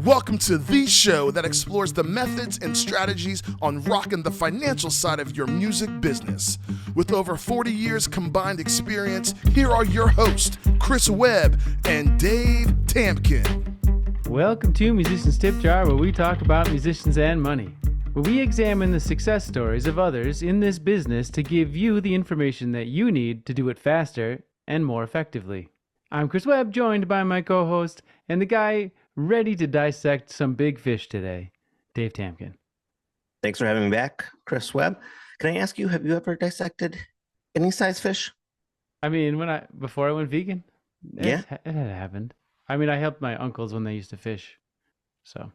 Welcome to the show that explores the methods and strategies on rocking the financial side of your music business. With over 40 years combined experience, here are your hosts, Chris Webb and Dave Tampkin. Welcome to Musician's Tip Jar, where we talk about musicians and money. Where we examine the success stories of others in this business to give you the information that you need to do it faster and more effectively. I'm Chris Webb, joined by my co-host and the guy ready to dissect some big fish today, Dave Tampkin. Thanks for having me back, Chris Webb. Can I ask you, have you ever dissected any size fish? I mean, before I went vegan, it had happened. I mean, I helped my uncles when they used to fish, so.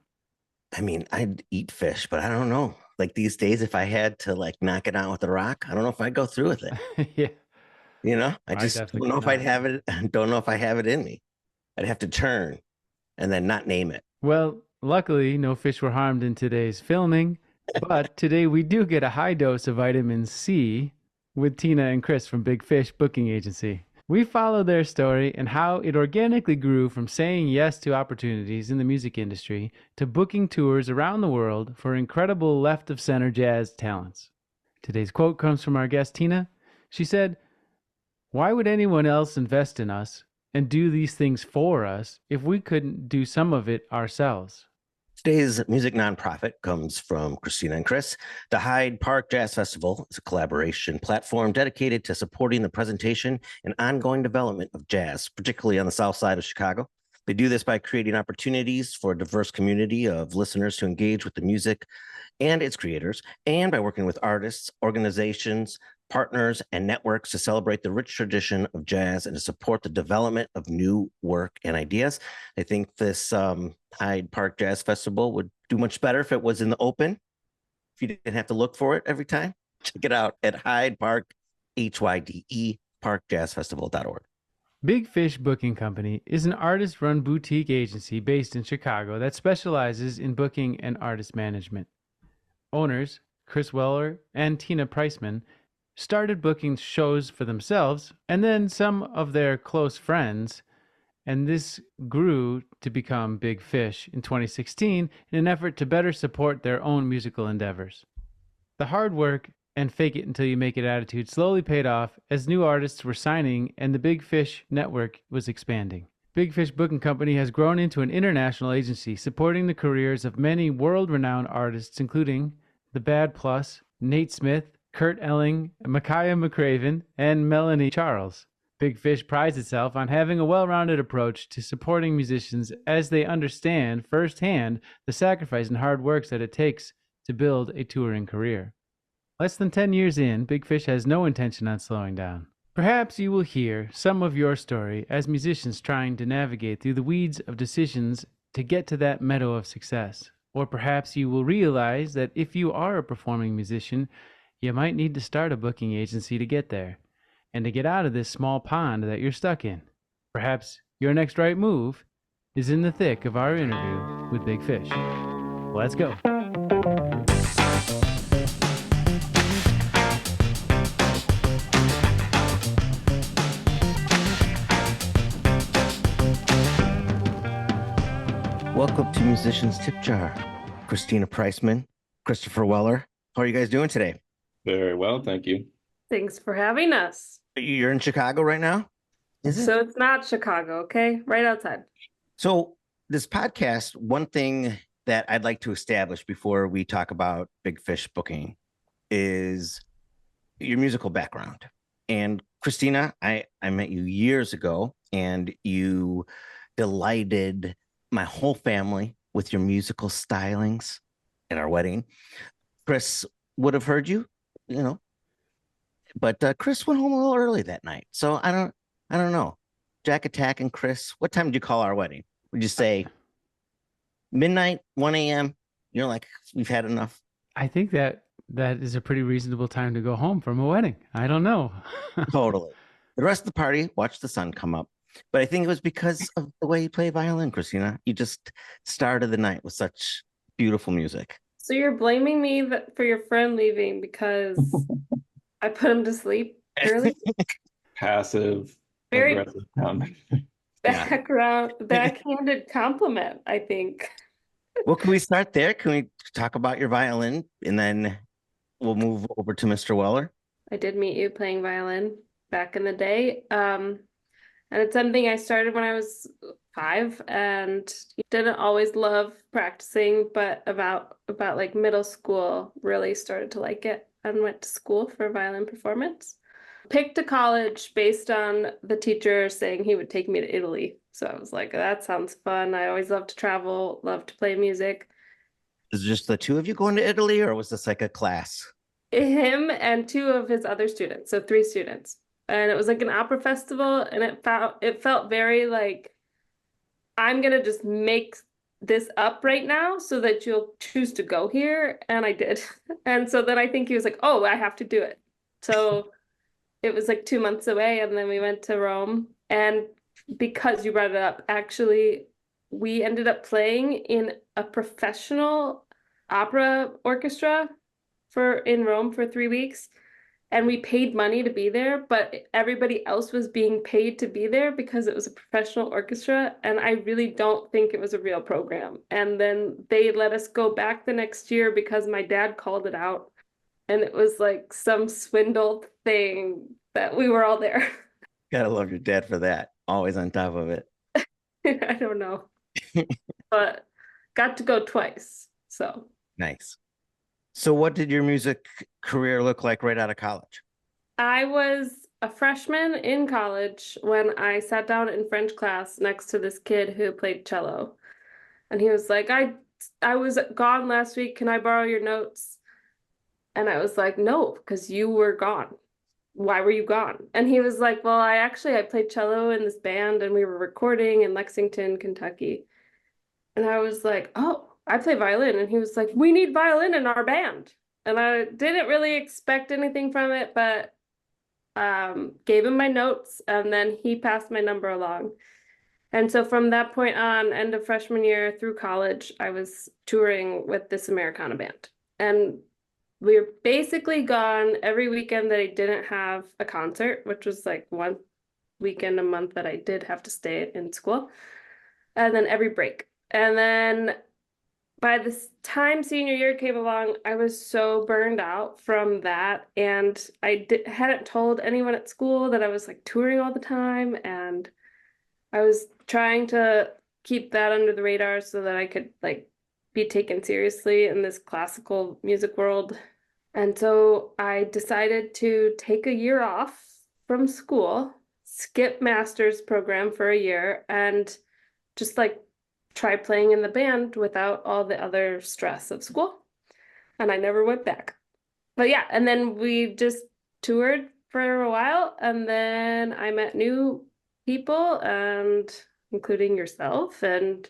I mean, I'd eat fish, but I don't know. Like these days, if I had to knock it out with a rock, I don't know if I'd go through with it. Yeah. You know, I just don't know if I'd have it. Don't know if I have it in me. I'd have to turn and then not name it. Well, luckily, no fish were harmed in today's filming, but today we do get a high dose of vitamin C with Tina and Chris from Big Fish Booking Agency. We follow their story and how it organically grew from saying yes to opportunities in the music industry to booking tours around the world for incredible left-of-center jazz talents. Today's quote comes from our guest, Tina. She said, "Why would anyone else invest in us and do these things for us if we couldn't do some of it ourselves?" Today's music nonprofit comes from Christina and Chris. The Hyde Park Jazz Festival is a collaboration platform dedicated to supporting the presentation and ongoing development of jazz, particularly on the south side of Chicago. They do this by creating opportunities for a diverse community of listeners to engage with the music and its creators, and by working with artists, organizations, partners, and networks to celebrate the rich tradition of jazz and to support the development of new work and ideas. I think this Hyde Park Jazz Festival would do much better if it was in the open, if you didn't have to look for it every time. Check it out at Hyde Park, HYDE, parkjazzfestival.org. Big Fish Booking Company is an artist-run boutique agency based in Chicago that specializes in booking and artist management. Owners, Chris Weller and Tina Priceman, started booking shows for themselves and then some of their close friends, and this grew to become Big Fish in 2016 in an effort to better support their own musical endeavors. The hard work and fake it until you make it attitude slowly paid off as new artists were signing and the Big Fish network was expanding. Big Fish Booking Company has grown into an international agency supporting the careers of many world-renowned artists, including The Bad Plus, Nate Smith, Kurt Elling, Micaiah McCraven, and Melanie Charles. Big Fish prides itself on having a well-rounded approach to supporting musicians as they understand firsthand the sacrifice and hard work that it takes to build a touring career. Less than 10 years in, Big Fish has no intention on slowing down. Perhaps you will hear some of your story as musicians trying to navigate through the weeds of decisions to get to that meadow of success. Or perhaps you will realize that if you are a performing musician, you might need to start a booking agency to get there, and to get out of this small pond that you're stuck in. Perhaps your next right move is in the thick of our interview with Big Fish. Let's go. Welcome to Musician's Tip Jar. Christina Priceman, Christopher Weller. How are you guys doing today? Very well, thank you. Thanks for having us. You're in Chicago right now? Is it? So it's not Chicago, okay? Right outside. So this podcast, one thing that I'd like to establish before we talk about Big Fish Booking is your musical background. And Christina, I met you years ago, and you delighted my whole family with your musical stylings at our wedding. Chris would have heard you, but Chris went home a little early that night. So I don't know. Jack Attack and Chris, what time did you call our wedding? Would you say midnight, 1 a.m.? You're like, we've had enough. I think that is a pretty reasonable time to go home from a wedding. I don't know. Totally. The rest of the party watched the sun come up. But I think it was because of the way you play violin, Christina. You just started the night with such beautiful music. So you're blaming me for your friend leaving because I put him to sleep early? Passive, Very aggressive comment. backhanded compliment, I think. Well, can we start there? Can we talk about your violin and then we'll move over to Mr. Weller? I did meet you playing violin back in the day. And it's something I started when I was 5 and didn't always love practicing, but about like middle school really started to like it and went to school for violin performance. Picked a college based on the teacher saying he would take me to Italy. So I was like, that sounds fun. I always love to travel, love to play music. Is it just the two of you going to Italy, or was this like a class? Him and 2 of his other students, so 3 students. And it was like an opera festival, and it felt very like I'm gonna just make this up right now so that you'll choose to go here. And I did. And so then I think he was like, oh, I have to do it. So it was like 2 months away, and then we went to Rome. And because you brought it up, actually, we ended up playing in a professional opera orchestra in Rome for 3 weeks. And we paid money to be there, but everybody else was being paid to be there because it was a professional orchestra. And I really don't think it was a real program. And then they let us go back the next year because my dad called it out. And it was like some swindled thing that we were all there. Gotta love your dad for that. Always on top of it. I don't know, but got to go twice. So Nice. So what did your music career look like right out of college? I was a freshman in college when I sat down in French class next to this kid who played cello. And he was like, I was gone last week. Can I borrow your notes? And I was like, no, because you were gone. Why were you gone? And he was like, well, I played cello in this band and we were recording in Lexington, Kentucky. And I was like, oh, I play violin. And he was like, we need violin in our band. And I didn't really expect anything from it, but gave him my notes, and then he passed my number along. And so from that point on, end of freshman year through college, I was touring with this Americana band. And we were basically gone every weekend that I didn't have a concert, which was like one weekend a month that I did have to stay in school, and then every break. And then by the time senior year came along, I was so burned out from that. And hadn't told anyone at school that I was like touring all the time. And I was trying to keep that under the radar so that I could like be taken seriously in this classical music world. And so I decided to take a year off from school, skip master's program for a year, and just like try playing in the band without all the other stress of school. And I never went back. But yeah, and then we just toured for a while, and then I met new people, and including yourself, and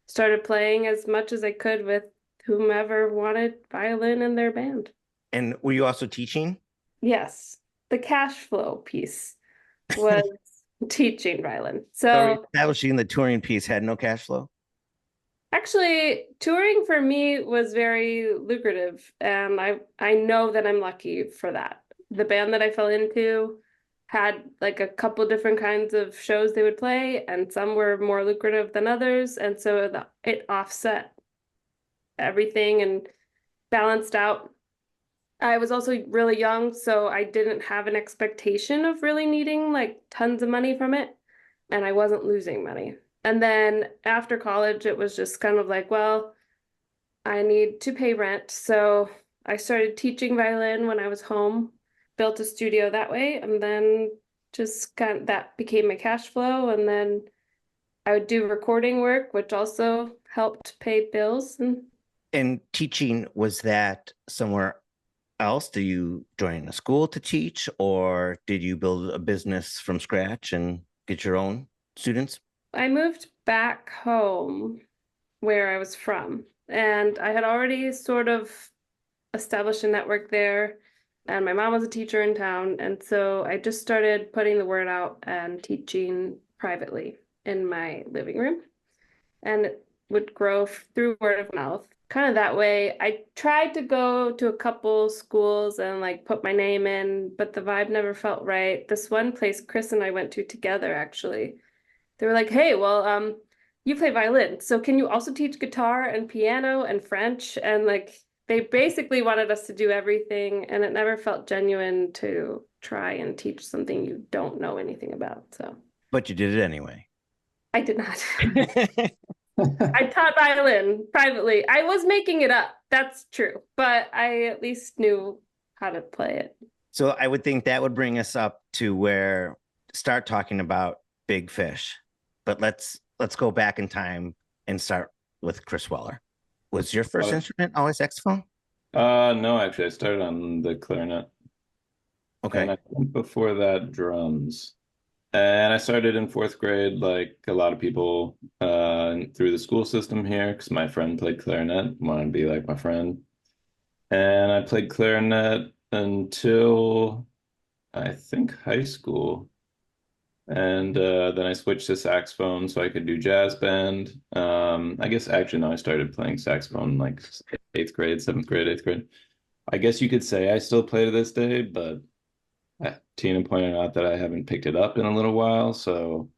started playing as much as I could with whomever wanted violin in their band. And were you also teaching? Yes, the cash flow piece was teaching violin. So So establishing the touring piece had no cash flow? actually, touring for me was very lucrative, and I know that I'm lucky for that. The band that I fell into had like a couple different kinds of shows they would play, and some were more lucrative than others, and so it offset everything and balanced out. I was also really young, so I didn't have an expectation of really needing like tons of money from it, and I wasn't losing money. And then after college, it was just kind of like, well, I need to pay rent. So I started teaching violin when I was home, built a studio that way, and then just kind of that became my cash flow. And then I would do recording work, which also helped pay bills. And teaching, was that somewhere else? Did you join a school to teach, or did you build a business from scratch and get your own students? I moved back home where I was from, and I had already sort of established a network there, and my mom was a teacher in town, and so I just started putting the word out and teaching privately in my living room, and it would grow through word of mouth. Kind of that way. I tried to go to a couple schools and like put my name in, but the vibe never felt right. This one place Chris and I went to together, actually, they were like, hey, well, you play violin, so can you also teach guitar and piano and French? And like they basically wanted us to do everything, and it never felt genuine to try and teach something you don't know anything about. So But you did it anyway. I did not. I taught violin privately. I was making it up. That's true. But I at least knew how to play it. So I would think that would bring us up to where start talking about big fish. But let's go back in time and start with Chris Weller. Was your first instrument always saxophone? No, actually, I started on the clarinet. Okay. And I think before that, drums. And I started in fourth grade, like a lot of people, through the school system here, because my friend played clarinet, wanted to be like my friend. And I played clarinet until I think high school. And then I switched to saxophone so I could do jazz band. I guess actually, no, I started playing saxophone like eighth grade, seventh grade, eighth grade. I guess you could say I still play to this day, but Tina pointed out that I haven't picked it up in a little while. So,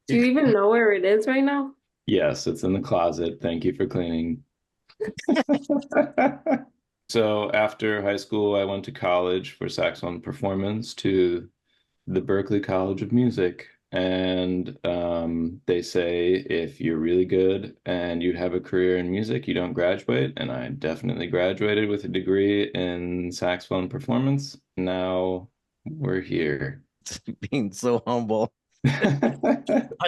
Do you even know where it is right now? yes, it's in the closet. Thank you for cleaning. So, after high school, I went to college for saxophone performance to the Berklee College of Music. And they say if you're really good and you have a career in music, you don't graduate. And I definitely graduated with a degree in saxophone performance. Now we're here. Being so humble.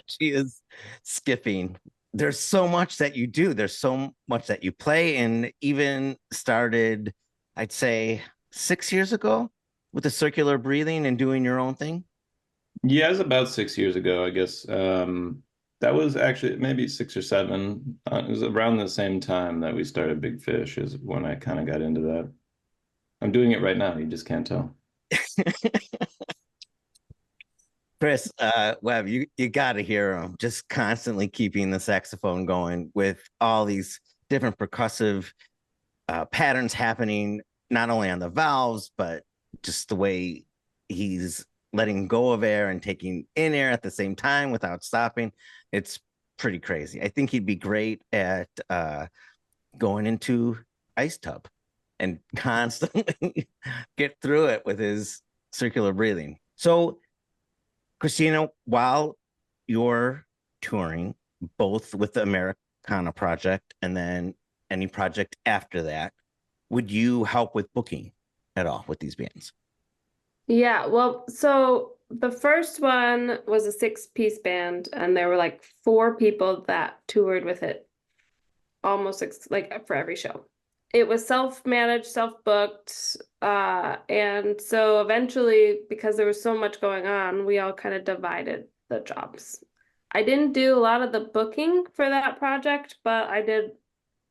She is skipping. There's so much that you do. There's so much that you play, and even started, I'd say, 6 years ago with the circular breathing and doing your own thing. Yeah, it was about 6 years ago, I guess. That was actually maybe 6 or 7. It was around the same time that we started Big Fish is when I kind of got into that. I'm doing it right now. You just can't tell. Chris, Webb, you got to hear him just constantly keeping the saxophone going with all these different percussive patterns happening, not only on the valves, but just the way he's letting go of air and taking in air at the same time without stopping. It's pretty crazy. I think he'd be great at going into ice tub and constantly get through it with his circular breathing. So, Christina, while you're touring, both with the Americana project and then any project after that, would you help with booking at all with these bands? Yeah, well, so the first one was a 6-piece band, and there were like 4 people that toured with it almost like for every show. It was self-managed, self-booked, and so eventually, because there was so much going on, we all kind of divided the jobs. I didn't do a lot of the booking for that project, but I did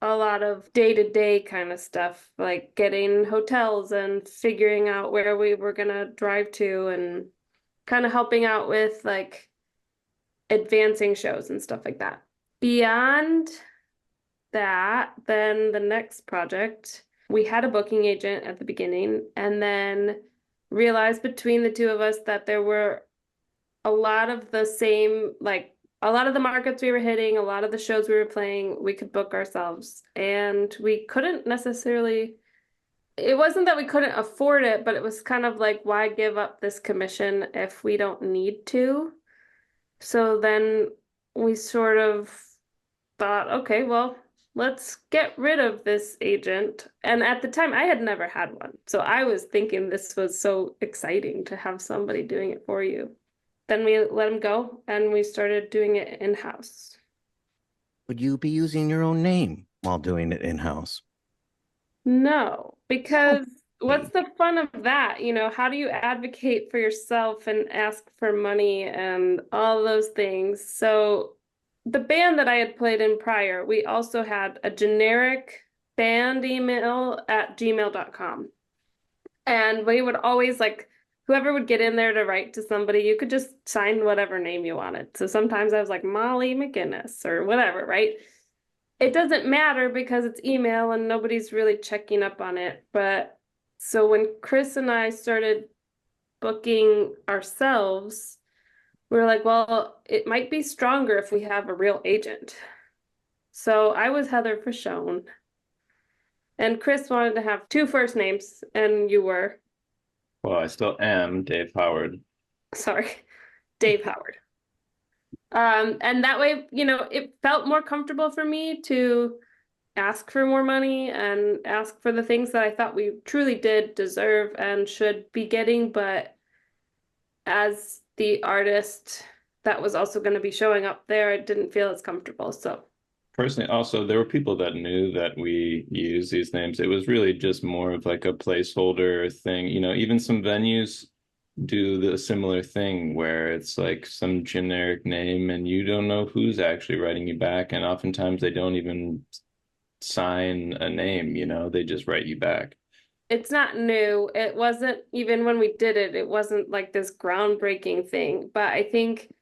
a lot of day-to-day kind of stuff, like getting hotels and figuring out where we were gonna drive to and kind of helping out with like advancing shows and stuff like that. Beyond that, then the next project, we had a booking agent at the beginning and then realized between the two of us that there were a lot of the same, like a lot of the markets we were hitting, a lot of the shows we were playing, we could book ourselves. And we couldn't necessarily, it wasn't that we couldn't afford it, but it was kind of like, why give up this commission if we don't need to? So then we sort of thought, okay, well, let's get rid of this agent. And at the time, I had never had one. So I was thinking this was so exciting to have somebody doing it for you. Then we let him go and we started doing it in-house. Would you be using your own name while doing it in-house? No, because what's the fun of that? You know, how do you advocate for yourself and ask for money and all those things? So the band that I had played in prior, we also had a generic band email at gmail.com. And we would always like, whoever would get in there to write to somebody, you could just sign whatever name you wanted. So sometimes I was like Molly McGinnis or whatever, right? It doesn't matter because it's email and nobody's really checking up on it. But so when Chris and I started booking ourselves, we were like, well, it might be stronger if we have a real agent. So I was Heather Frashone, and Chris wanted to have two first names, and you were, Well, I still am Dave Howard. sorry, Dave Howard. And that way, it felt more comfortable for me to ask for more money and ask for the things that I thought we truly did deserve and should be getting. But as the artist that was also going to be showing up there, I didn't feel as comfortable. So Personally, also, there were people that knew that we use these names. It was really just more of like a placeholder thing. Even some venues do the similar thing where it's like some generic name and you don't know who's actually writing you back. And oftentimes they don't even sign a name, they just write you back. it's not new. It wasn't even when we did it, it wasn't like this groundbreaking thing. But I think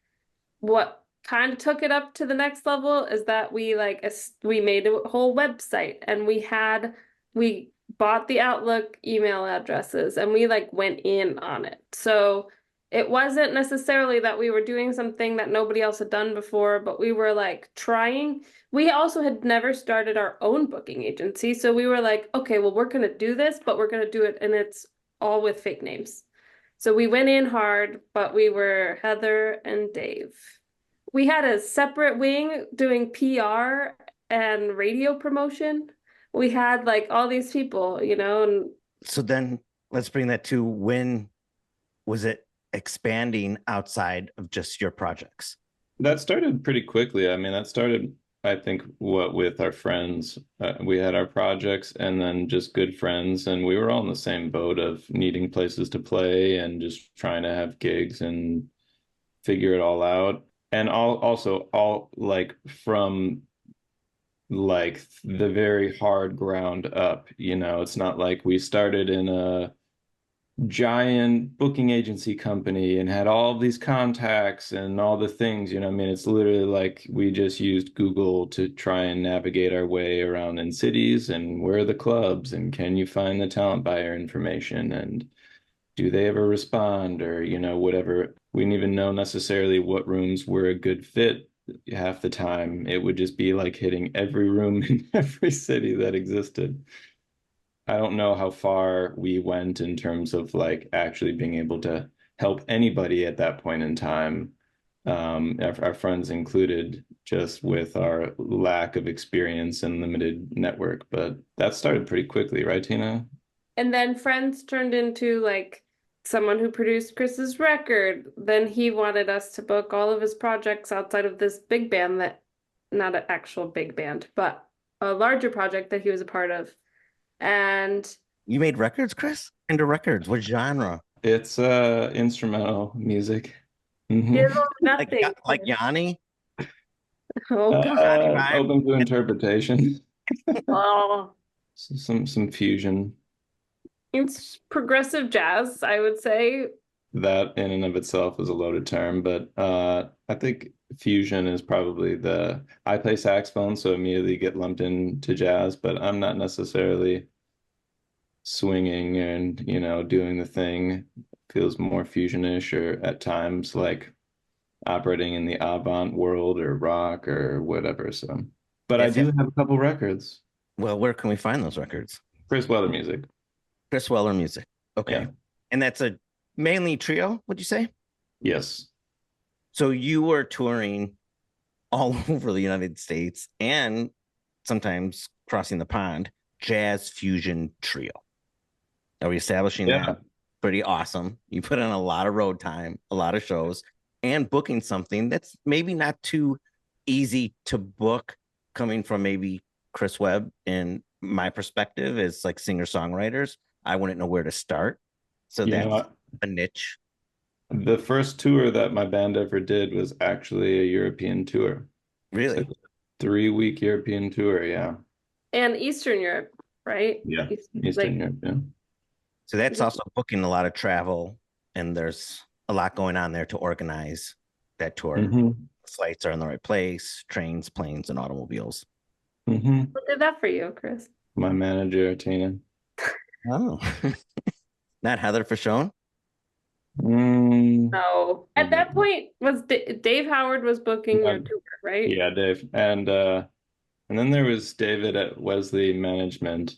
what kind of took it up to the next level is that we made a whole website and we bought the Outlook email addresses and we went in on it. So it wasn't necessarily that we were doing something that nobody else had done before, but we were trying. We also had never started our own booking agency. So we were like, okay, well, we're going to do this, but we're going to do it. And it's all with fake names. So we went in hard, but we were Heather and Dave. We had a separate wing doing PR and radio promotion. We had all these people, and So then let's bring that to when was it expanding outside of just your projects? That started pretty quickly. I mean, that started, I think, with our friends. We had our projects and then just good friends, and we were all in the same boat of needing places to play and just trying to have gigs and figure it all out. And all from the very hard ground up, it's not like we started in a giant booking agency company and had all of these contacts and all the things, I mean, it's literally like we just used Google to try and navigate our way around in cities and where are the clubs and can you find the talent buyer information and do they ever respond or, whatever. We didn't even know necessarily what rooms were a good fit half the time. It would just be like hitting every room in every city that existed. I don't know how far we went in terms of actually being able to help anybody at that point in time, our friends included, just with our lack of experience and limited network. But that started pretty quickly, right, Tina? and then friends turned into someone who produced Chris's record. Then he wanted us to book all of his projects outside of this big band not an actual big band, but a larger project that he was a part of. And You made records, Chris? Into records. What genre? It's instrumental music. nothing. Like Yanni? Oh God. Open to interpretation. Oh, Some fusion. it's progressive jazz, I would say. That in and of itself is a loaded term, but I think fusion is probably I play saxophone, so immediately get lumped into jazz, but I'm not necessarily swinging and, doing the thing. Feels more fusionish or at times like operating in the avant world or rock or whatever. So, but I do have a couple records. Well, where can we find those records? Chris Weller Music. Chris Weller Music. Okay. Yeah. And that's a mainly trio, would you say? Yes. So you were touring all over the United States and sometimes crossing the pond, jazz fusion trio. Are we establishing that? Pretty awesome. You put in a lot of road time, a lot of shows, and booking something that's maybe not too easy to book, coming from maybe Chris Webb. In my perspective as singer-songwriters, I wouldn't know where to start. So that's a niche. The first tour that my band ever did was actually a European tour. Really? So 3-week European tour, yeah. And Eastern Europe, right? Yeah, Eastern Europe, yeah. So that's also booking a lot of travel, and there's a lot going on there to organize that tour. Mm-hmm. Flights are in the right place, trains, planes, and automobiles. Mm-hmm. What did that for you, Chris? My manager, Tina. Oh, not Heather Frashone? No. At that point, was Dave Howard was booking Yeah, your tour, right? yeah, Dave. And then there was David at Wesley Management.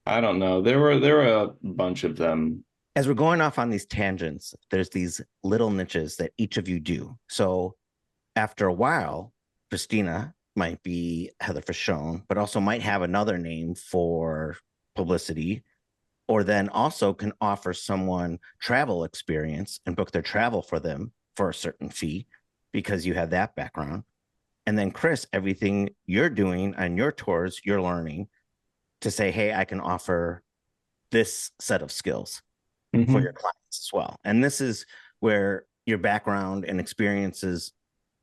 I don't know. There were a bunch of them. As we're going off on these tangents, there's these little niches that each of you do. So after a while, Christina might be Heather Fashone, but also might have another name for publicity, or then also can offer someone travel experience and book their travel for them for a certain fee because you have that background. And then Chris, everything you're doing on your tours, you're learning to say, hey, I can offer this set of skills for your clients as well. And this is where your background and experiences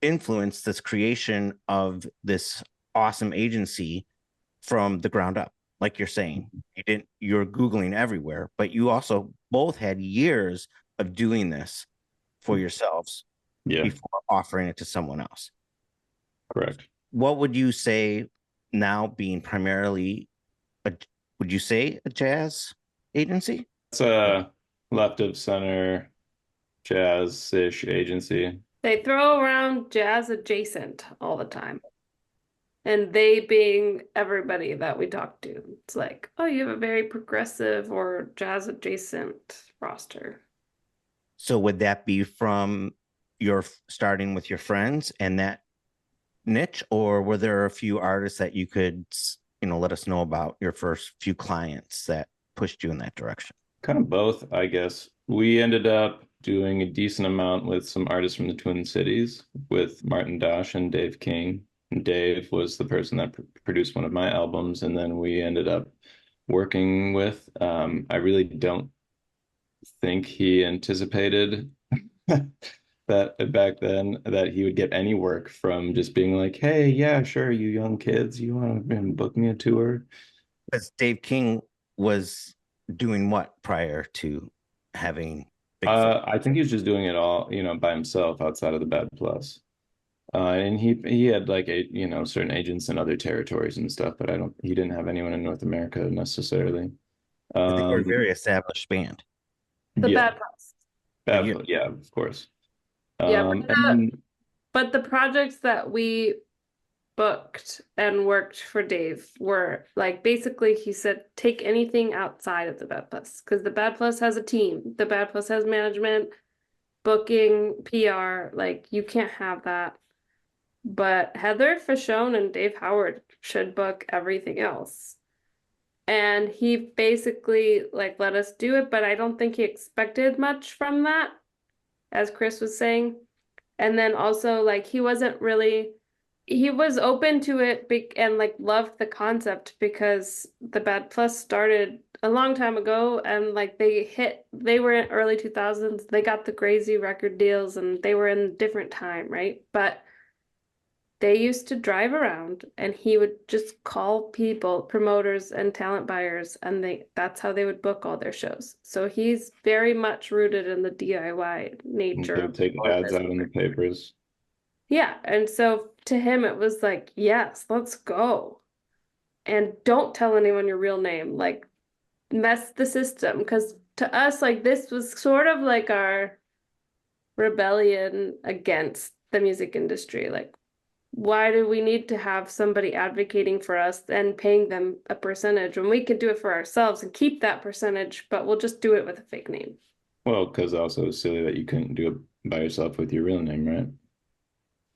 influence this creation of this awesome agency from the ground up. Like you're saying, you're Googling everywhere, but you also both had years of doing this for yourselves before offering it to someone else. Correct. What would you say now being primarily would you say a jazz agency? It's a left of center jazz-ish agency. They throw around jazz adjacent all the time. And they being everybody that we talk to. It's like, oh, you have a very progressive or jazz adjacent roster. So would that be from your starting with your friends and that niche, or were there a few artists that you could, let us know about your first few clients that pushed you in that direction? Kind of both, I guess. We ended up doing a decent amount with some artists from the Twin Cities with Martin Dash and Dave King. Dave was the person that produced one of my albums, and then we ended up working with. I really don't think he anticipated that back then that he would get any work from just being like, "Hey, yeah, sure, you young kids, you want to book me a tour?" Because Dave King was doing what prior to having I think he was just doing it all, by himself outside of the Bad Plus. And he had like certain agents in other territories and stuff, but he didn't have anyone in North America necessarily. They were a very established band. The Yeah, Bad Plus. yeah, of course. Yeah, And but the projects that we booked and worked for Dave were like basically he said take anything outside of the Bad Plus because the Bad Plus has a team. The Bad Plus has management, booking, PR. Like you can't have that. But Heather Fashone and Dave Howard should book everything else. And he basically like let us do it, but I don't think he expected much from that, as Chris was saying. And then also like he was open to it and like loved the concept because the Bad Plus started a long time ago and like they were in early 2000s, they got the crazy record deals and they were in a different time, right? But they used to drive around and he would just call people, promoters and talent buyers, and that's how they would book all their shows. So he's very much rooted in the DIY nature. they would take ads out in the papers. Yeah, and so to him it was like, yes, let's go. And don't tell anyone your real name, like mess the system, because to us, like this was sort of like our rebellion against the music industry. Like, why do we need to have somebody advocating for us and paying them a percentage when we could do it for ourselves and keep that percentage, but we'll just do it with a fake name? Well, because also it's silly that you couldn't do it by yourself with your real name, right?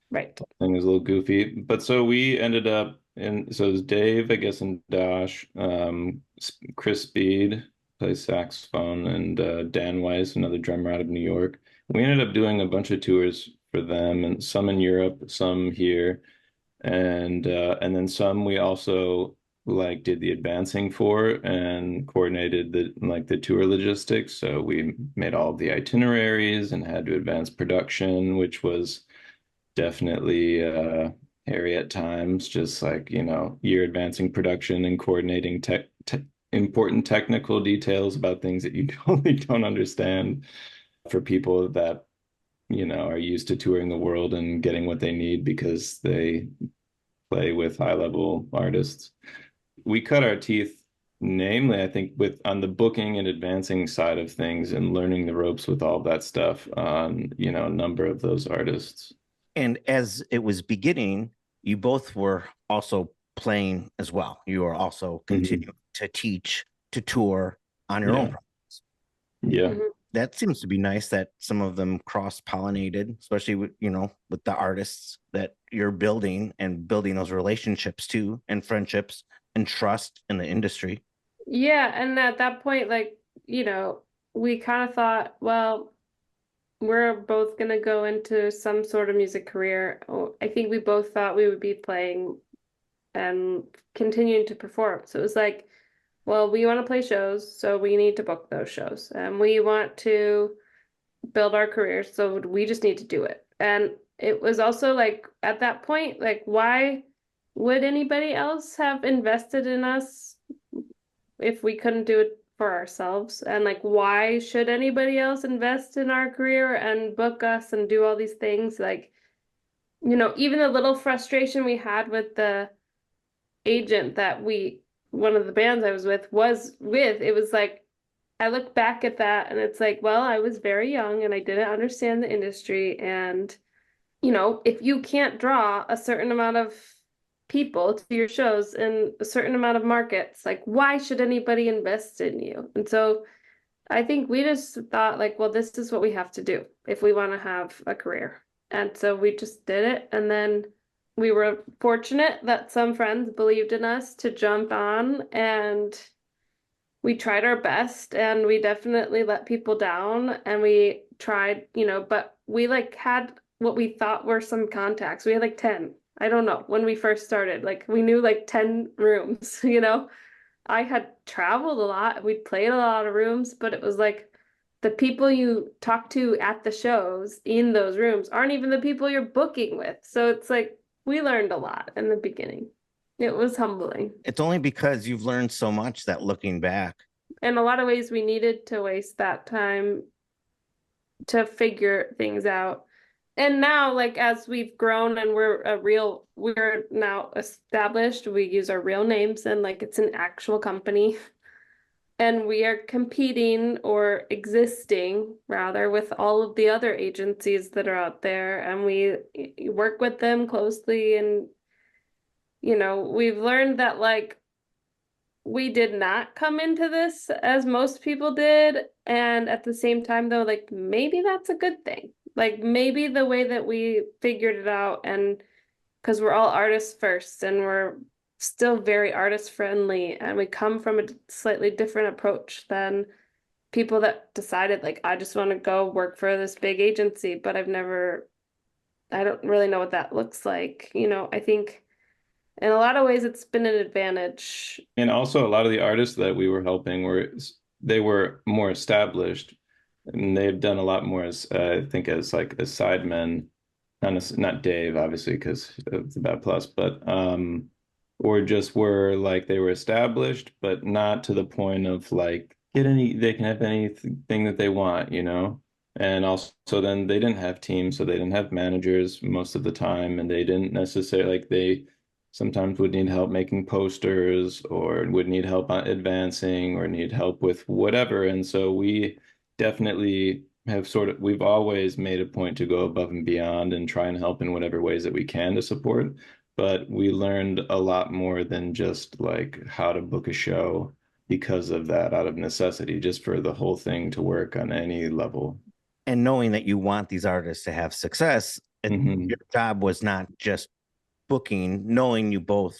Right. Thing was a little goofy, but so we ended up so it was Dave, I guess, and Dash, Chris Speed plays saxophone, and Dan Weiss, another drummer out of New York. We ended up doing a bunch of tours for them, and some in Europe, some here, and then some we also like did the advancing for and coordinated the tour logistics. So we made all of the itineraries and had to advance production, which was definitely hairy at times, just like, you're advancing production and coordinating important technical details about things that you totally don't understand for people that, are used to touring the world and getting what they need because they play with high-level artists. We cut our teeth namely, I think on the booking and advancing side of things and learning the ropes with all that stuff on, a number of those artists. And as it was beginning, you both were also playing as well. You were also continuing to teach, to tour on your own projects. Yeah. Mhm. That seems to be nice that some of them cross-pollinated, especially with, with the artists that you're building and building those relationships too, and friendships and trust in the industry. Yeah, and at that point, like, we kind of thought, well, we're both gonna go into some sort of music career. I think we both thought we would be playing and continuing to perform. So it was like, well, we want to play shows, so we need to book those shows. And we want to build our careers, so we just need to do it. And it was also like at that point, like, why would anybody else have invested in us if we couldn't do it for ourselves? And like, why should anybody else invest in our career and book us and do all these things? Like, even the little frustration we had with the agent that one of the bands I was with, it was like, I look back at that and it's like, well, I was very young and I didn't understand the industry. And, if you can't draw a certain amount of people to your shows in a certain amount of markets, like, why should anybody invest in you? And so I think we just thought, like, well, this is what we have to do if we want to have a career. And so we just did it. And then we were fortunate that some friends believed in us to jump on, and we tried our best, and we definitely let people down, and we tried, but we like had what we thought were some contacts. We had like 10. I don't know, when we first started, like we knew like 10 rooms, I had traveled a lot. We played a lot of rooms, but it was like the people you talk to at the shows in those rooms aren't even the people you're booking with. So it's like we learned a lot in the beginning. It was humbling. It's only because you've learned so much that looking back. In a lot of ways, we needed to waste that time to figure things out. And now, like, as we've grown and we're now established, we use our real names and like it's an actual company. And we are competing or existing rather with all of the other agencies that are out there. And we work with them closely. And, we've learned that like we did not come into this as most people did. And at the same time, though, like maybe that's a good thing. Like maybe the way that we figured it out, and because we're all artists first and we're still very artist friendly, and we come from a slightly different approach than people that decided like, I just want to go work for this big agency, but I don't really know what that looks like. I think in a lot of ways it's been an advantage. And also a lot of the artists that we were helping they were more established, and they've done a lot more as I think as like as sidemen, not Dave obviously because of the Bad Plus, but or just were like they were established, but not to the point of like they can have anything that they want, And also then they didn't have teams, so they didn't have managers most of the time, and they didn't necessarily like they sometimes would need help making posters or would need help on advancing or need help with whatever. And so we definitely we've always made a point to go above and beyond and try and help in whatever ways that we can to support. But we learned a lot more than just like how to book a show because of that, out of necessity, just for the whole thing to work on any level. And knowing that you want these artists to have success, and your job was not just booking, knowing you both,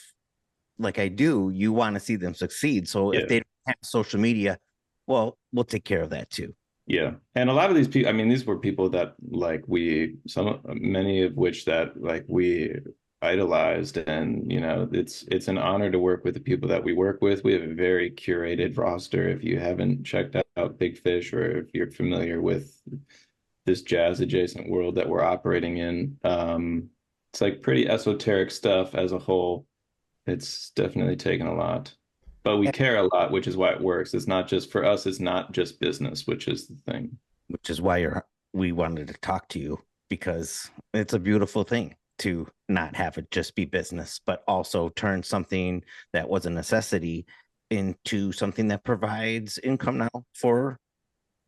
like I do, you want to see them succeed. So if they don't have social media, well, we'll take care of that too. Yeah. And a lot of these people, I mean, these were people that like many of which that like we idolized, and it's an honor to work with the people that we work with. We have a very curated roster. If you haven't checked out Big Fish, or if you're familiar with this jazz adjacent world that we're operating in, it's like pretty esoteric stuff as a whole. It's definitely taken a lot, but we care a lot, which is why it works. It's not just for us. It's not just business, which is the thing. Which is why we wanted to talk to you, because it's a beautiful thing to not have it just be business, but also turn something that was a necessity into something that provides income now for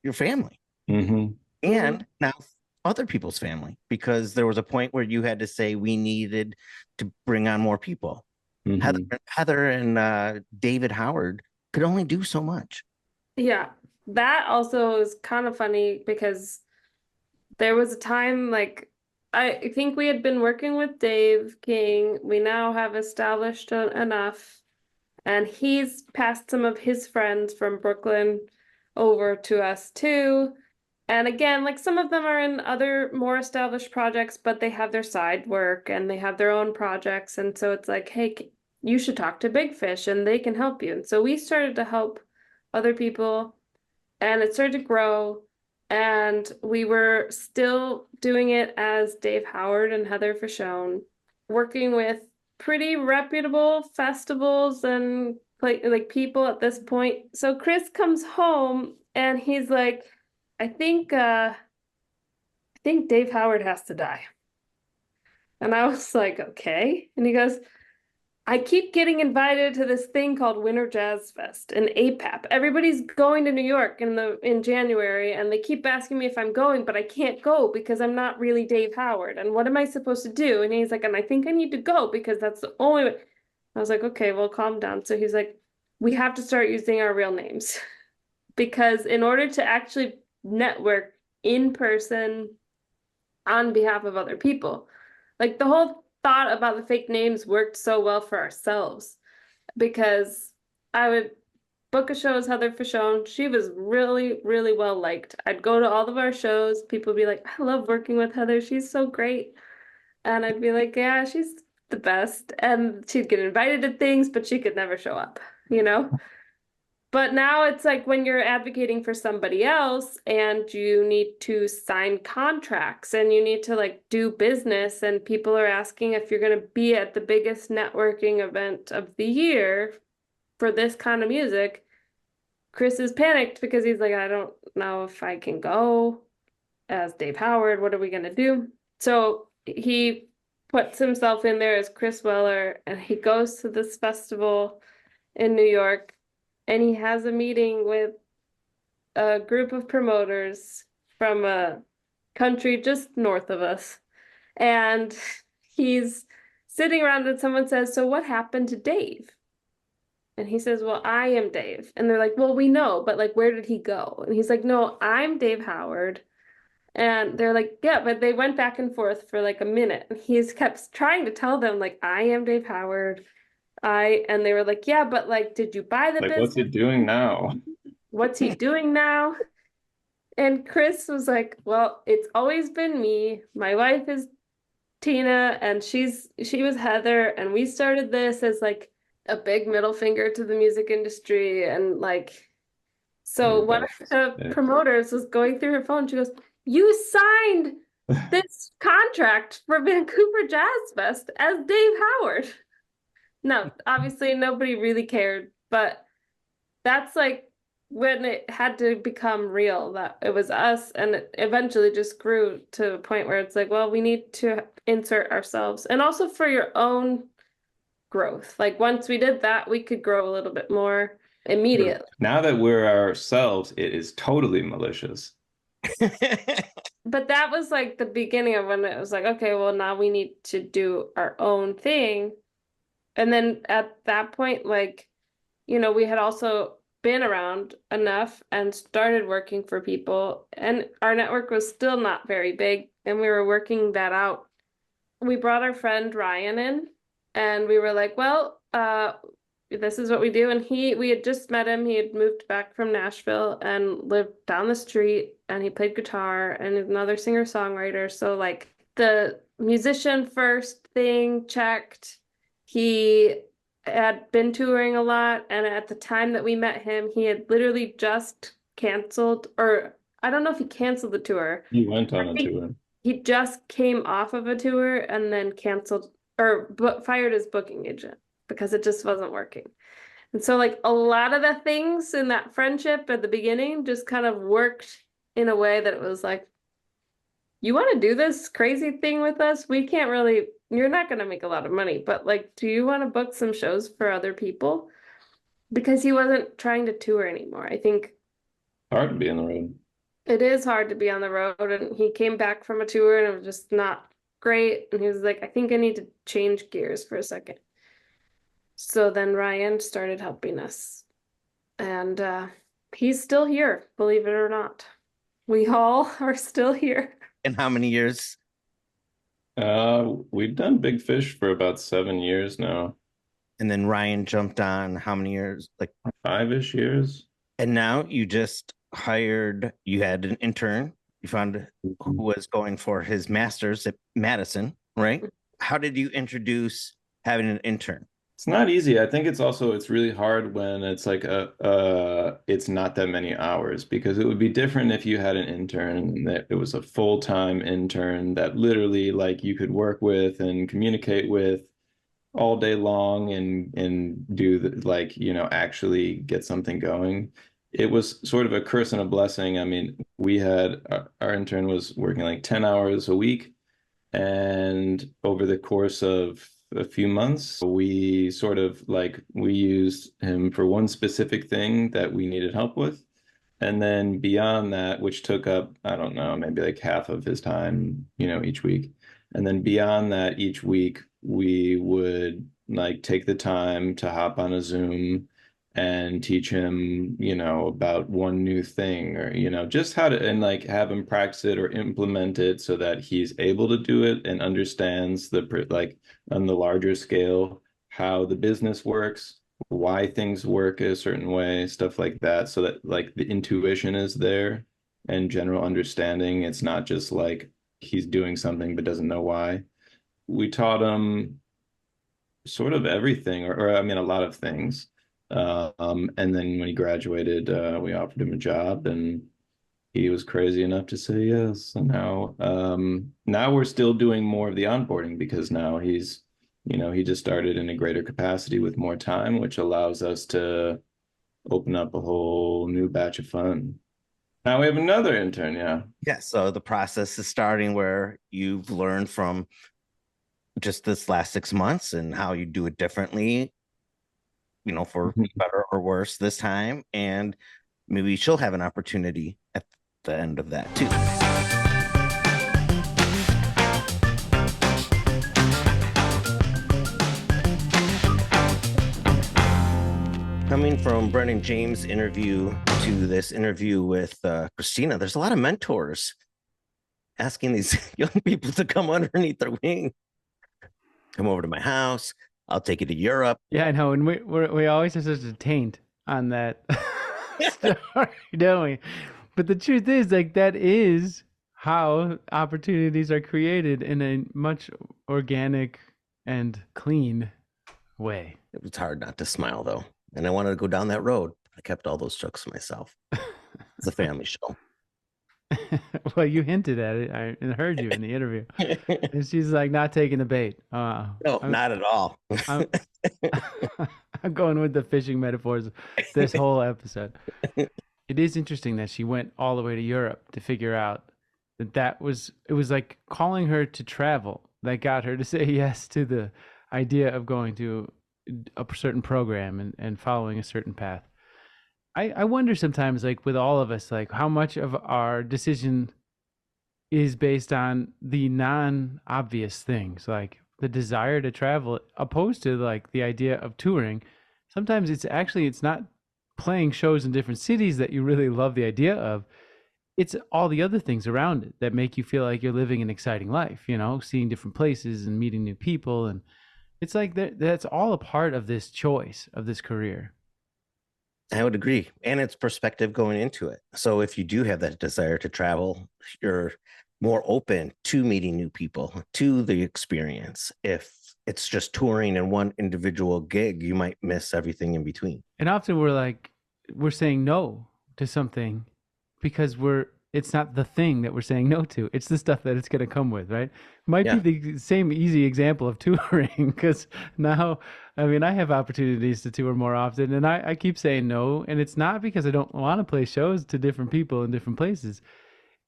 your family Mm-hmm. and now other people's family, because there was a point where you had to say we needed to bring on more people. Mm-hmm. Heather and David Howard could only do so much. Yeah. That also is kind of funny because there was a time like I think we had been working with Dave King. We now have established enough, and he's passed some of his friends from Brooklyn over to us too. And again, like some of them are in other more established projects, but they have their side work and they have their own projects. And so it's like, hey, you should talk to Big Fish and they can help you. And so we started to help other people and it started to grow. And we were still doing it as Dave Howard and Heather Fishone, working with pretty reputable festivals and like people at this point. So Chris comes home and he's like, I think Dave Howard has to die. And I was like, okay. And he goes, I keep getting invited to this thing called Winter Jazz Fest in APAP. Everybody's going to New York in January, and they keep asking me if I'm going, but I can't go because I'm not really Dave Howard. And what am I supposed to do? And he's like, and I think I need to go because that's the only way. I was like, okay, well, calm down. So he's like, we have to start using our real names because in order to actually network in person on behalf of other people, like the whole thought about the fake names worked so well for ourselves because I would book a show as Heather Fishone. She was really, really well liked. I'd go to all of our shows. People would be like, I love working with Heather. She's so great. And I'd be like, yeah, she's the best. And she'd get invited to things, but she could never show up, you know? But now it's like when you're advocating for somebody else and you need to sign contracts and you need to like do business and people are asking if you're going to be at the biggest networking event of the year for this kind of music. Chris is panicked because he's like, I don't know if I can go as Dave Howard. What are we going to do? So he puts himself in there as Chris Weller and he goes to this festival in New York and he has a meeting with a group of promoters from a country just north of us. And he's sitting around and someone says, so what happened to Dave? And he says, well, I am Dave. And they're like, well, we know, but like, where did he go? And he's like, no, I'm Dave Howard. And they're like, yeah, but they went back and forth for like a minute. And he's kept trying to tell them, like, I am Dave Howard. And they were like, yeah, but like, did you buy the Like, business? what's he doing now? What's he doing now? And Chris was like, well, it's always been me. My wife is Tina, and she was Heather, and we started this as like a big middle finger to the music industry. And like, so one of the promoters was going through her phone. She goes, you signed this contract for Vancouver Jazz Fest as Dave Howard. No, obviously nobody really cared, but that's like when it had to become real that it was us, and it eventually just grew to a point where it's like, well, we need to insert ourselves and also for your own growth. Like once we did that, we could grow a little bit more immediately. Now that we're ourselves, it is totally malicious. But that was like the beginning of when it was like, okay, well, now we need to do our own thing. And then at that point, like, you know, we had also been around enough and started working for people, and our network was still not very big, and we were working that out. We brought our friend Ryan in, and we were like, well, this is what we do. And we had just met him. He had moved back from Nashville and lived down the street, and he played guitar and is another singer-songwriter. So like the musician first thing checked. He had been touring a lot, and at the time that we met him, he had literally just canceled, or I don't know if he canceled the tour. He went on a tour. He just came off of a tour and then canceled or fired his booking agent because it just wasn't working. And so like a lot of the things in that friendship at the beginning just kind of worked in a way that it was like, you want to do this crazy thing with us? We can't really, you're not going to make a lot of money, but like, do you want to book some shows for other people? because he wasn't trying to tour anymore. I think Hard to be on the road. it is hard to be on the road, and he came back from a tour and it was just not great. And he was like, I think I need to change gears for a second. So then Ryan started helping us, and he's still here, believe it or not. We all are still here. And how many years? We've done Big Fish for about 7 years now, And then Ryan jumped on how many years? Like, 5-ish years. and now you just hired, you had an intern, you found who was going for his master's at Madison, right? How did you introduce having an intern? It's not easy. I think it's really hard when it's like it's not that many hours, because it would be different if you had an intern that it was a full-time intern that literally like you could work with and communicate with all day long and do like, actually get something going. It was sort of a curse and a blessing. I mean, we had our intern was working like 10 hours a week, and over the course of a few months, we sort of like we used him for one specific thing that we needed help with. And then beyond that, which took up, I don't know, maybe like half of his time, each week. And then beyond that, each week, we would like take the time to hop on a Zoom and teach him, about one new thing, or, just how to, and like have him practice it or implement it so that he's able to do it and understands like on the larger scale, how the business works, why things work a certain way, stuff like that, so that like the intuition is there and general understanding. It's not just like he's doing something but doesn't know why. We taught him sort of everything, or I mean, a lot of things. And then when he graduated, we offered him a job, and he was crazy enough to say yes. And now we're still doing more of the onboarding, because now he just started in a greater capacity with more time, which allows us to open up a whole new batch of fun. Now we have another intern, yeah. Yeah, so the process is starting where you've learned from just this last 6 months and how you do it differently, for better or worse this time. And maybe she'll have an opportunity at the end of that too. Coming from Brennan James' interview to this interview with Christina, there's a lot of mentors asking these young people to come underneath their wing. Come over to my house. I'll take you to Europe. Yeah, I know. And we always have such a taint on that story, don't we? But the truth is, like, that is how opportunities are created in a much organic and clean way. It was hard not to smile, though. And I wanted to go down that road. I kept all those jokes to myself. It's a family show. Well, you hinted at it. I heard you in the interview. And she's like, not taking the bait. No, not at all. I'm going with the fishing metaphors this whole episode. It is interesting that she went all the way to Europe to figure out it was like calling her to travel that got her to say yes to the idea of going to a certain program and following a certain path. I wonder sometimes, like with all of us, like how much of our decision is based on the non-obvious things, like the desire to travel, opposed to like the idea of touring. Sometimes it's not playing shows in different cities that you really love the idea of. It's all the other things around it that make you feel like you're living an exciting life, seeing different places and meeting new people. And it's like that's all a part of this choice of this career. I would agree. And it's perspective going into it. So if you do have that desire to travel, you're more open to meeting new people, to the experience. If it's just touring and one individual gig, you might miss everything in between. And often we're saying no to something because it's not the thing that we're saying no to. It's the stuff that it's going to come with, right? Might be the same easy example of touring, because now, I mean, I have opportunities to tour more often, and I keep saying no. And it's not because I don't want to play shows to different people in different places.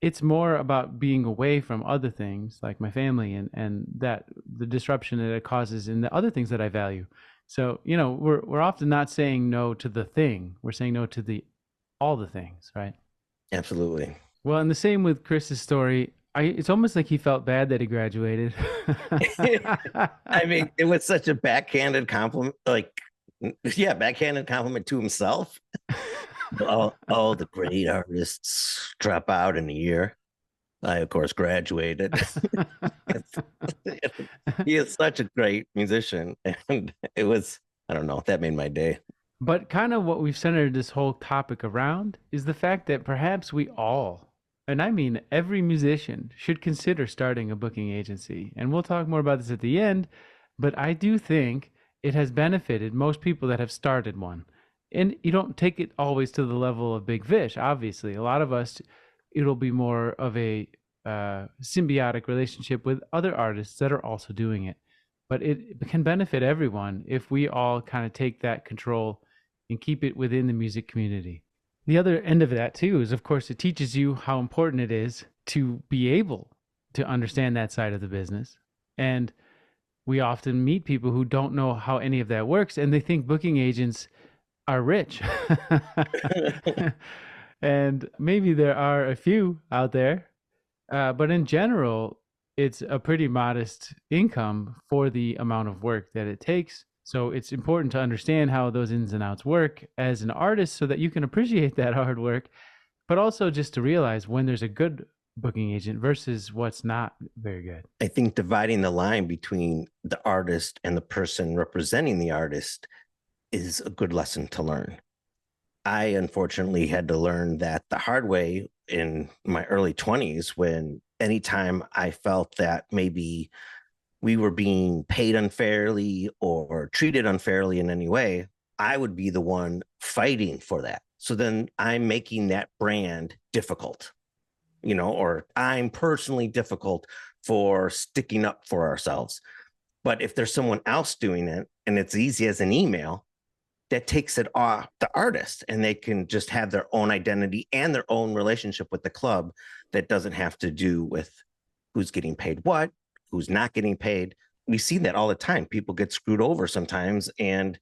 It's more about being away from other things like my family and that the disruption that it causes in the other things that I value. So, we're often not saying no to the thing. We're saying no to all the things, right? Absolutely. Well, and the same with Chris's story. It's almost like he felt bad that he graduated. I mean, it was such a backhanded compliment, backhanded compliment to himself. All the great artists drop out in a year. I, of course, graduated. He is such a great musician. And it was, I don't know, that made my day. But kind of what we've centered this whole topic around is the fact that perhaps we all, and I mean every musician, should consider starting a booking agency. And we'll talk more about this at the end, but I do think it has benefited most people that have started one. And you don't take it always to the level of big fish, obviously. A lot of us, it'll be more of a symbiotic relationship with other artists that are also doing it. But it can benefit everyone if we all kind of take that control and keep it within the music community. The other end of that, too, is, of course, it teaches you how important it is to be able to understand that side of the business. And we often meet people who don't know how any of that works, and they think booking agents are rich. And maybe there are a few out there, but in general, it's a pretty modest income for the amount of work that it takes. So it's important to understand how those ins and outs work as an artist so that you can appreciate that hard work, but also just to realize when there's a good booking agent versus what's not very good. I think dividing the line between the artist and the person representing the artist is a good lesson to learn. I unfortunately had to learn that the hard way in my early 20s, when anytime I felt that maybe we were being paid unfairly or treated unfairly in any way, I would be the one fighting for that. So then I'm making that brand difficult, or I'm personally difficult for sticking up for ourselves. But if there's someone else doing it and it's easy as an email, that takes it off the artist and they can just have their own identity and their own relationship with the club that doesn't have to do with who's getting paid what, who's not getting paid. We see that all the time. People get screwed over sometimes and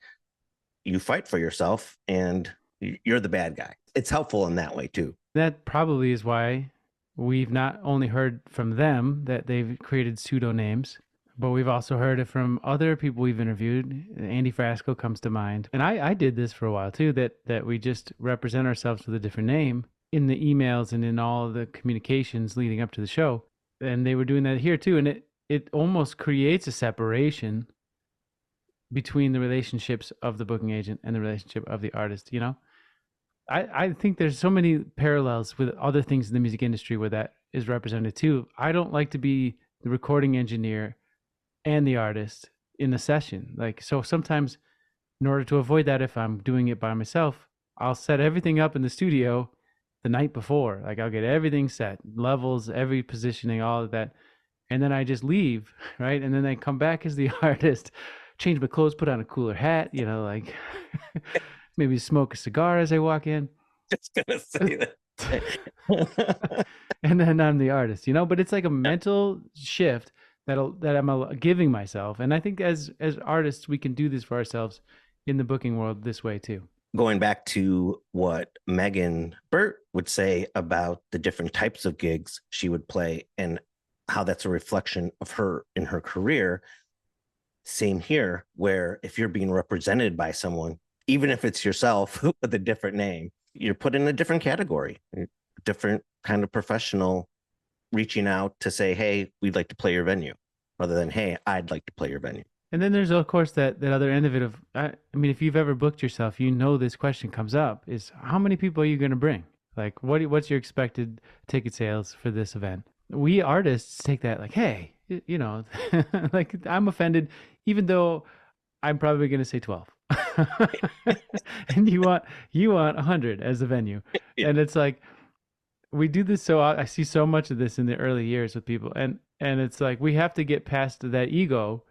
you fight for yourself and you're the bad guy. It's helpful in that way too. That probably is why we've not only heard from them that they've created pseudonyms, but we've also heard it from other people we've interviewed. Andy Frasco comes to mind. And I did this for a while too, that we just represent ourselves with a different name in the emails and in all the communications leading up to the show. And they were doing that here too. And it almost creates a separation between the relationships of the booking agent and the relationship of the artist, I think there's so many parallels with other things in the music industry where that is represented too. I don't like to be the recording engineer and the artist in a session. So sometimes in order to avoid that, if I'm doing it by myself, I'll set everything up in the studio the night before. I'll get everything set, levels, every positioning, all of that. And then I just leave, right? And then I come back as the artist, change my clothes, put on a cooler hat, maybe smoke a cigar as I walk in. Just gonna say that. And then I'm the artist, but it's like a mental shift that I'm giving myself. And I think as artists, we can do this for ourselves in the booking world this way too. Going back to what Megan Burt would say about the different types of gigs she would play and how that's a reflection of her in her career. Same here, where if you're being represented by someone, even if it's yourself with a different name, you're put in a different category, different kind of professional reaching out to say, hey, we'd like to play your venue, rather than, hey, I'd like to play your venue. And then there's, of course, that other end of it I mean, if you've ever booked yourself, this question comes up is how many people are you going to bring? What's your expected ticket sales for this event? We artists take that hey, I'm offended, even though I'm probably going to say 12. And you want 100 as the venue. Yeah. And it's we do this. So I see so much of this in the early years with people. And it's we have to get past that ego.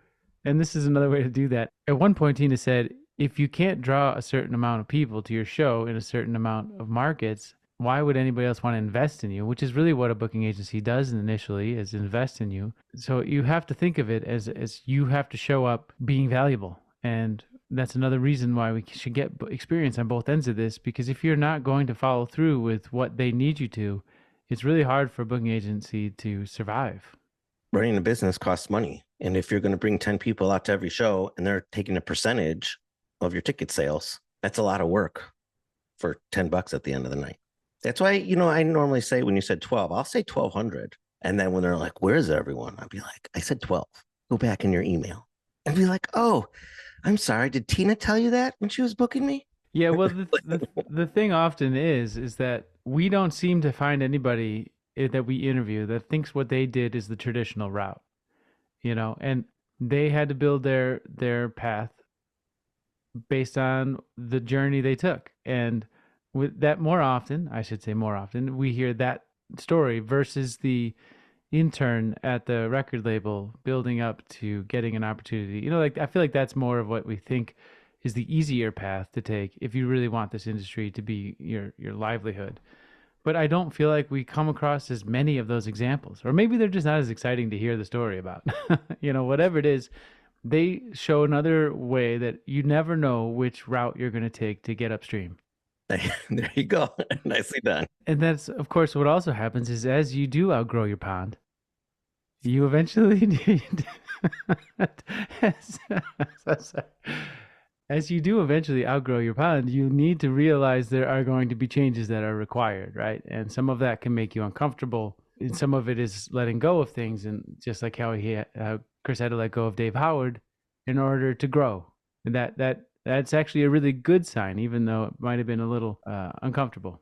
And this is another way to do that. At one point, Tina said, if you can't draw a certain amount of people to your show in a certain amount of markets, why would anybody else want to invest in you? Which is really what a booking agency does initially, is invest in you. So you have to think of it as you have to show up being valuable. And that's another reason why we should get experience on both ends of this, because if you're not going to follow through with what they need you to, it's really hard for a booking agency to survive. Running a business costs money. And if you're going to bring 10 people out to every show and they're taking a percentage of your ticket sales, that's a lot of work for $10 at the end of the night. That's why, I normally say when you said 12, I'll say 1,200. And then when they're like, where's everyone? I'll be like, I said 12. Go back in your email and be like, oh, I'm sorry. Did Tina tell you that when she was booking me? Yeah, well, the thing often is that we don't seem to find anybody that we interview that thinks what they did is the traditional route, and they had to build their path based on the journey they took. And with that, more often, we hear that story versus the intern at the record label building up to getting an opportunity. I feel like that's more of what we think is the easier path to take if you really want this industry to be your livelihood. But I don't feel like we come across as many of those examples, or maybe they're just not as exciting to hear the story about. Whatever it is, they show another way that you never know which route you're going to take to get upstream. There you go. Nicely done. And that's, of course, what also happens is as you do outgrow your pond, you eventually need as you do eventually outgrow your pond, you need to realize there are going to be changes that are required, right? And some of that can make you uncomfortable, and some of it is letting go of things, and just like how Chris had to let go of Dave Howard in order to grow. And that's actually a really good sign, even though it might have been a little uncomfortable.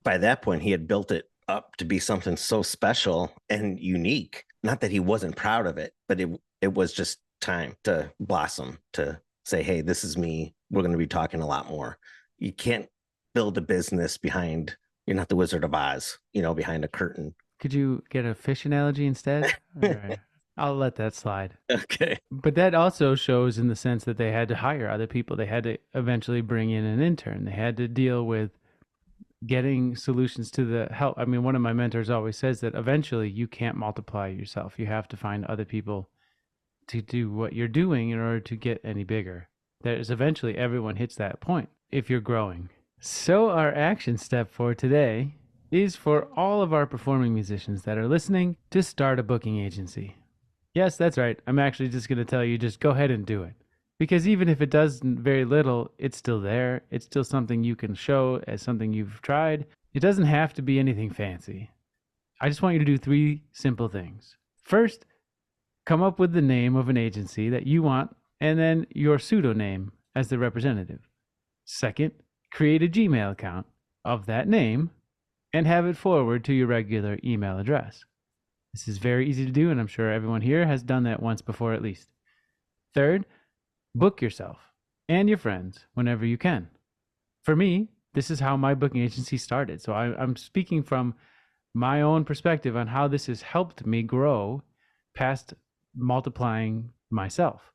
By that point, he had built it up to be something so special and unique. Not that he wasn't proud of it, but it was just time to blossom, to say, hey, this is me. We're going to be talking a lot more. You can't build a business behind, you're not the Wizard of Oz, behind a curtain. Could you get a fish analogy instead? All right. I'll let that slide. Okay. But that also shows in the sense that they had to hire other people. They had to eventually bring in an intern. They had to deal with getting solutions to the help. I mean, one of my mentors always says that eventually you can't multiply yourself. You have to find other people to do what you're doing in order to get any bigger. There's eventually everyone hits that point if you're growing. So our action step for today is for all of our performing musicians that are listening to start a booking agency. Yes, that's right. I'm actually just going to tell you, just go ahead and do it. Because even if it does very little, it's still there. It's still something you can show as something you've tried. It doesn't have to be anything fancy. I just want you to do 3 simple things. First, come up with the name of an agency that you want, and then your pseudonym as the representative. Second, create a Gmail account of that name and have it forward to your regular email address. This is very easy to do, and I'm sure everyone here has done that once before at least. Third, book yourself and your friends whenever you can. For me, this is how my booking agency started. So I'm speaking from my own perspective on how this has helped me grow past multiplying myself.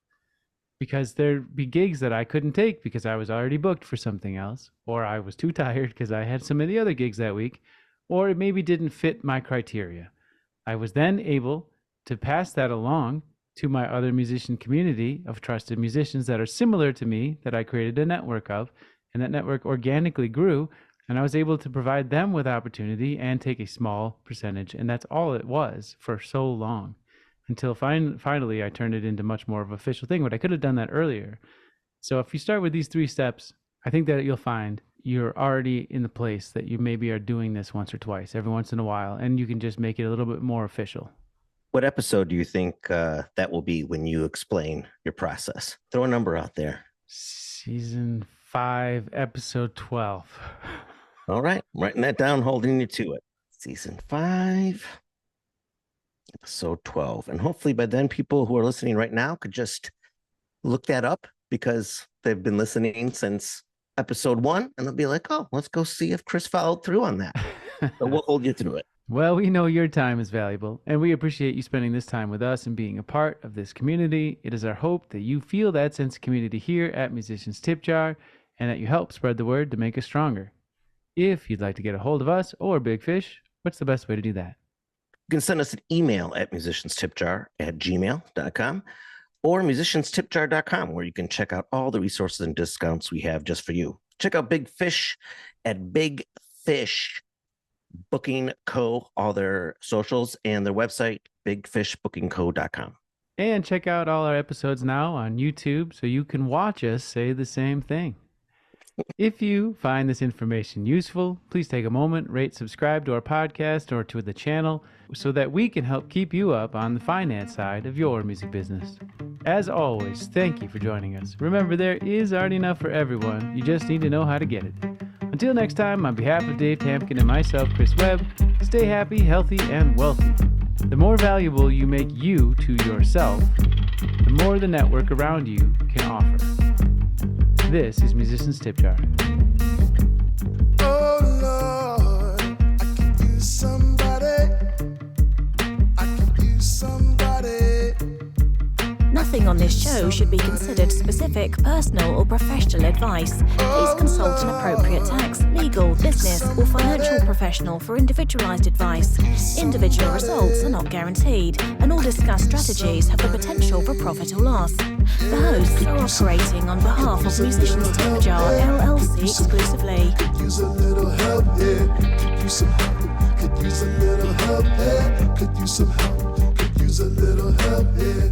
Because there'd be gigs that I couldn't take because I was already booked for something else, or I was too tired because I had so many other gigs that week, or it maybe didn't fit my criteria. I was then able to pass that along to my other musician community of trusted musicians that are similar to me, that I created a network of, and that network organically grew, and I was able to provide them with opportunity and take a small percentage, and that's all it was for so long, until finally I turned it into much more of an official thing, but I could have done that earlier. So if you start with these 3 steps, I think that you'll find you're already in the place that you maybe are doing this once or twice, every once in a while, and you can just make it a little bit more official. What episode do you think that will be when you explain your process? Throw a number out there. Season 5, episode 12. All right. I'm writing that down, holding you to it. Season 5, episode 12. And hopefully by then, people who are listening right now could just look that up because they've been listening since episode 1, and they'll be like, oh, let's go see if Chris followed through on that. So we'll hold you through it. Well, we know your time is valuable, and we appreciate you spending this time with us and being a part of this community. It is our hope that you feel that sense of community here at Musicians Tip Jar, and that you help spread the word to make us stronger. If you'd like to get a hold of us or Big Fish, what's the best way to do that? You can send us an email at musicianstipjar@gmail.com. or musicianstipjar.com, where you can check out all the resources and discounts we have just for you. Check out Big Fish at Big Fish Booking Co., all their socials, and their website, bigfishbookingco.com. And check out all our episodes now on YouTube so you can watch us say the same thing. If you find this information useful, please take a moment, rate, subscribe to our podcast or to the channel so that we can help keep you up on the finance side of your music business. As always, thank you for joining us. Remember, there is art enough for everyone. You just need to know how to get it. Until next time, on behalf of Dave Tampkin and myself, Chris Webb, stay happy, healthy, and wealthy. The more valuable you make you to yourself, the more the network around you can offer. This is Musician's Tip Jar. Oh Lord, I could use somebody. I could use somebody. Nothing on this show should be considered specific, personal, or professional advice. Please consult an appropriate tax, legal, business, or financial professional for individualized advice. Individual results are not guaranteed, and all discussed strategies have the potential for profit or loss. The hosts are operating on behalf of Musicians Tip Jar LLC exclusively. Could use a little help here. Could use some help. Could use a little help here. Could use some help. Could use a little help here.